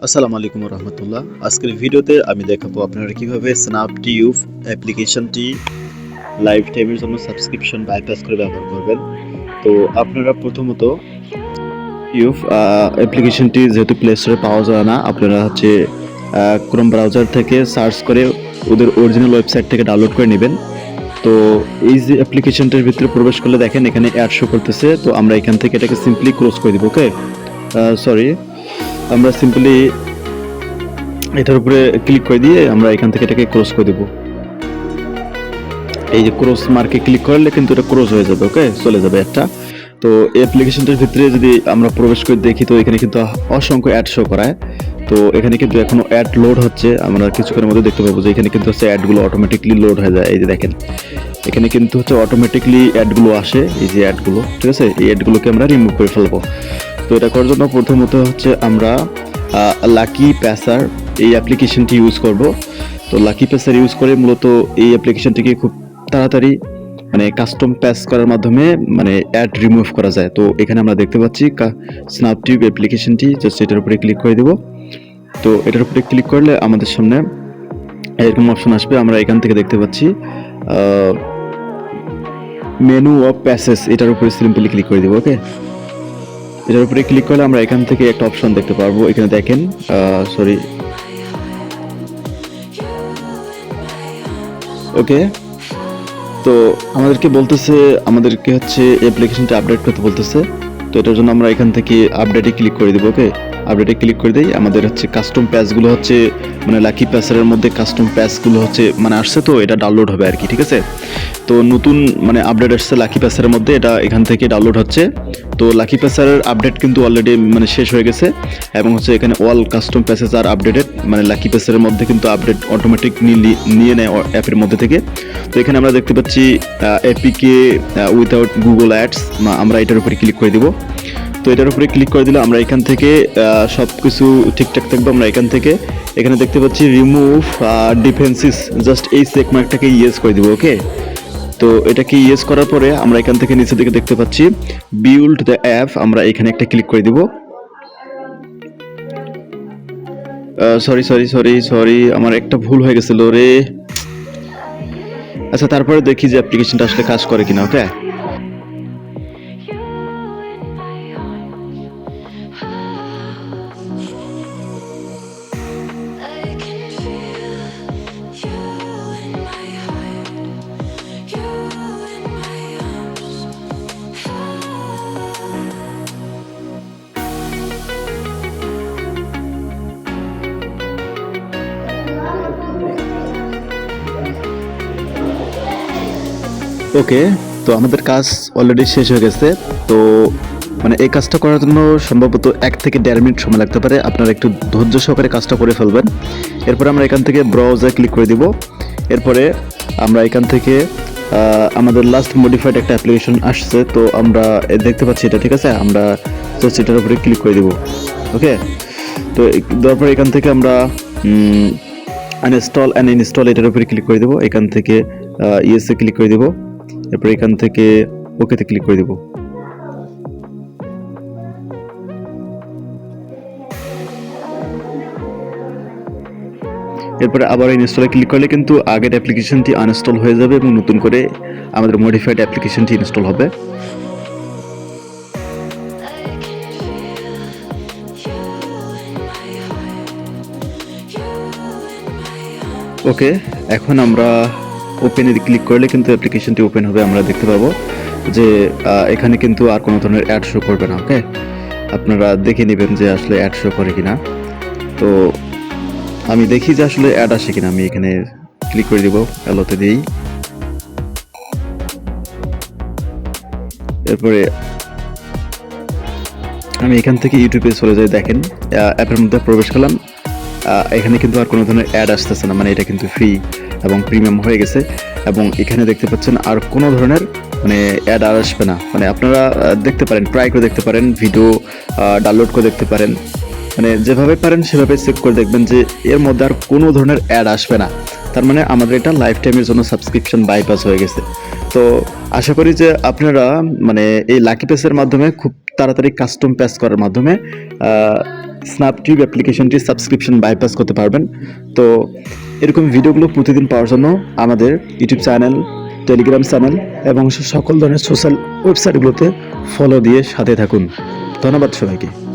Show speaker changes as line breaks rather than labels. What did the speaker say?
আসসালামু আলাইকুম রহমতুল্লাহ। আজকের ভিডিওতে আমি দেখাবো আপনারা কিভাবে স্ন্যাপটিউব অ্যাপ্লিকেশনটি লাইফ টাইমের জন্য সাবস্ক্রিপশন বাইপাস করে ব্যবহার করবেন। তো আপনারা প্রথমত টিউব অ্যাপ্লিকেশনটি যেহেতু প্লে স্টোরে পাওয়া যায় না, আপনারা হচ্ছে ক্রোম ব্রাউজার থেকে সার্চ করে ওদের অরিজিনাল ওয়েবসাইট থেকে ডাউনলোড করে নেবেন। তো এই যে অ্যাপ্লিকেশনটার ভিতরে প্রবেশ করলে দেখেন এখানে অ্যাড শো করতেছে। তো আমরা এখান থেকে এটাকে সিম্পলি ক্লোজ করে দিব। ওকে, সরি, আমরা সিম্পলি এটার উপরে ক্লিক করে দিয়ে আমরা এখান থেকে এটাকে ক্রস করে দেব। এই যে ক্রস মার্কে ক্লিক করলে কিন্তু এটা ক্রস হয়ে যাবে। ওকে, চলে যাবে একটা। তো এই অ্যাপ্লিকেশনটার ভিতরে যদি আমরা প্রবেশ করে দেখি তো এখানে কিন্তু অসংখ্য অ্যাড শো করায়। তো এখানে কিন্তু এখনো অ্যাড লোড হচ্ছে। আমরা কিছুক্ষণের মধ্যে দেখতে পাবো যে এখানে কিন্তু হচ্ছে অ্যাডগুলো অটোমেটিকলি লোড হয়ে যায়। এই যে দেখেন এখানে কিন্তু হচ্ছে অটোমেটিকলি অ্যাডগুলো আসে। এই যে অ্যাডগুলো, ঠিক আছে, এই অ্যাডগুলোকে আমরা রিমুভ করে ফেলবো। তো এটা করার জন্য প্রথমত হচ্ছে আমরা লাকি প্যাসার এই অ্যাপ্লিকেশনটি ইউজ করব। তো লাকি প্যাসার ইউজ করে মূলত এই অ্যাপ্লিকেশনটিকে খুব তাড়াতাড়ি মানে কাস্টম প্যাস করার মাধ্যমে মানে অ্যাড রিমুভ করা যায়। তো এখানে আমরা দেখতে পাচ্ছি স্ন্যাপটিউব অ্যাপ্লিকেশনটি, জাস্ট এটার উপরে ক্লিক করে দেব। তো এটার উপরে ক্লিক করলে আমাদের সামনে এরকম অপশন আসবে। আমরা এখান থেকে দেখতে পাচ্ছি মেনু অফ প্যাসেজ, এটার উপরে সিম্পলি ক্লিক করে দেব। ওকে, এটার উপরে ক্লিক করলে আমরা এখান থেকে একটা অপশন দেখতে পারবো। এখানে দেখেন, সরি, ওকে, তো আমাদেরকে বলতেছে আমাদেরকে হচ্ছে অ্যাপ্লিকেশনটা আপডেট করতে বলতেছে। তো এটার জন্য আমরা এখান থেকে আপডেটে ক্লিক করে দিব। ওকে, আপডেটে ক্লিক করে দিই। আমাদের হচ্ছে কাস্টম প্যাচগুলো হচ্ছে মানে লাকি প্যাসের মধ্যে কাস্টম প্যাচগুলো হচ্ছে মানে আসছে, তো এটা ডাউনলোড হবে আর কি, ঠিক আছে। তো নতুন মানে আপডেট আসছে লাকি প্যাসের মধ্যে, এটা এখান থেকে ডাউনলোড হচ্ছে। তো লাকি প্যাসের আপডেট কিন্তু অলরেডি মানে শেষ হয়ে গেছে এবং হচ্ছে এখানে অল কাস্টম প্যাসেজ আর আপডেটেড, মানে লাকি প্যাসের মধ্যে কিন্তু আপডেট অটোমেটিক নিয়ে নেয় অ্যাপের মধ্যে থেকে। তো এখানে আমরা দেখতে পাচ্ছি এপিকে উইথাউট গুগল অ্যাডস, আমরা এটার উপরে ক্লিক করে দিব। তো এটার উপরে ক্লিক করে দিলে আমরা এখান থেকে সব কিছু ঠিকঠাক থাকবে। আমরা এখান থেকে এখানে দেখতে পাচ্ছি রিমুভ ডিফেন্সিস, জাস্ট এই চেক মার্কটাকে ইয়েস করে দিব। ওকে, তো এটাকে ইয়েস করার পরে আমরা এখান থেকে নিচের দিকে দেখতে পাচ্ছি বিল্ড দ্য অ্যাপ, আমরা এখানে একটা ক্লিক করে দিব। সরি সরি সরি সরি, আমার একটা ভুল হয়ে গেছিল রে। আচ্ছা, তারপরে দেখি যে অ্যাপ্লিকেশনটা আসলে কাজ করে কিনা। ওকে, ওকে, তো আমাদের কাজ অলরেডি শেষ হয়ে গেছে। তো মানে এই কাজটা করার জন্য সম্ভবত 1 থেকে 1.5 মিনিট সময় লাগতে পারে। আপনারা একটু ধৈর্য সহকারে কাজটা করে ফেলবেন। এরপরে আমরা এখান থেকে ব্রাউজার ক্লিক করে দিব। এরপরে আমরা এখান থেকে আমাদের লাস্ট মডিফাইড একটা অ্যাপ্লিকেশন আসছে, তো আমরা দেখতে পাচ্ছি এটা, ঠিক আছে। আমরা জাস্ট এটার উপরে ক্লিক করে দিব। ওকে, তো তারপর এখান থেকে আমরা আনইনস্টল অ্যান্ড ইনস্টল এটার উপরে ক্লিক করে দেবো। এখান থেকে ইয়েসে ক্লিক করে দেবো। এরপর এখান থেকে ওকেতে ক্লিক করে দেবো। এরপরে আবার ইনস্টলে ক্লিক করলে কিন্তু আগের অ্যাপ্লিকেশনটি আনইনস্টল হয়ে যাবে এবং নতুন করে আমাদের মডিফাইড অ্যাপ্লিকেশনটি ইনস্টল হবে। ওকে, এখন আমরা ওপেনে ক্লিক করলে কিন্তু অ্যাপ্লিকেশনটি ওপেন হবে। আমরা দেখতে পাবো যে এখানে কিন্তু আর কোনো ধরনের অ্যাড শো করবে না। ওকে, আপনারা দেখে নেবেন যে আসলে অ্যাড শো করে কিনা। তো আমি দেখি যে আসলে অ্যাড আসে কিনা। আমি এখানে ক্লিক করে দিব, অ্যালোতে দিই। এরপরে আমি এখান থেকে ইউটিউবে চলে যাই। দেখেন অ্যাপের মধ্যে প্রবেশ করলাম, এখানে কিন্তু আর কোনো ধরনের অ্যাড আসতেছে না, মানে এটা কিন্তু ফ্রি এবং প্রিমিয়াম হয়ে গেছে। এবং এখানে দেখতে পাচ্ছেন আর কোনো ধরনের মানে অ্যাড আর আসবে না। মানে আপনারা দেখতে পারেন, ট্রাই করে দেখতে পারেন, ভিডিও ডাউনলোড করে দেখতে পারেন, মানে যেভাবে পারেন সেভাবে চেক করে দেখবেন যে এর মধ্যে আর কোনো ধরনের অ্যাড আসবে না। তার মানে আমাদের এটা লাইফ টাইমের জন্য সাবস্ক্রিপশন বাইপাস হয়ে গেছে। তো আশা করি যে আপনারা মানে এই লাকি প্যাসের মাধ্যমে খুব তাড়াতাড়ি কাস্টম প্যাস করার মাধ্যমে স্ন্যাপটিউব অ্যাপ্লিকেশনটি সাবস্ক্রিপশন বাইপাস করতে পারবেন। তো এরকম ভিডিওগুলো প্রতিদিন পাওয়ার জন্য আমাদের ইউটিউব চ্যানেল, টেলিগ্রাম চ্যানেল এবং সকল ধরনের সোশ্যাল ওয়েবসাইটগুলোতে ফলো দিয়ে সাথে থাকুন। ধন্যবাদ সবাইকে।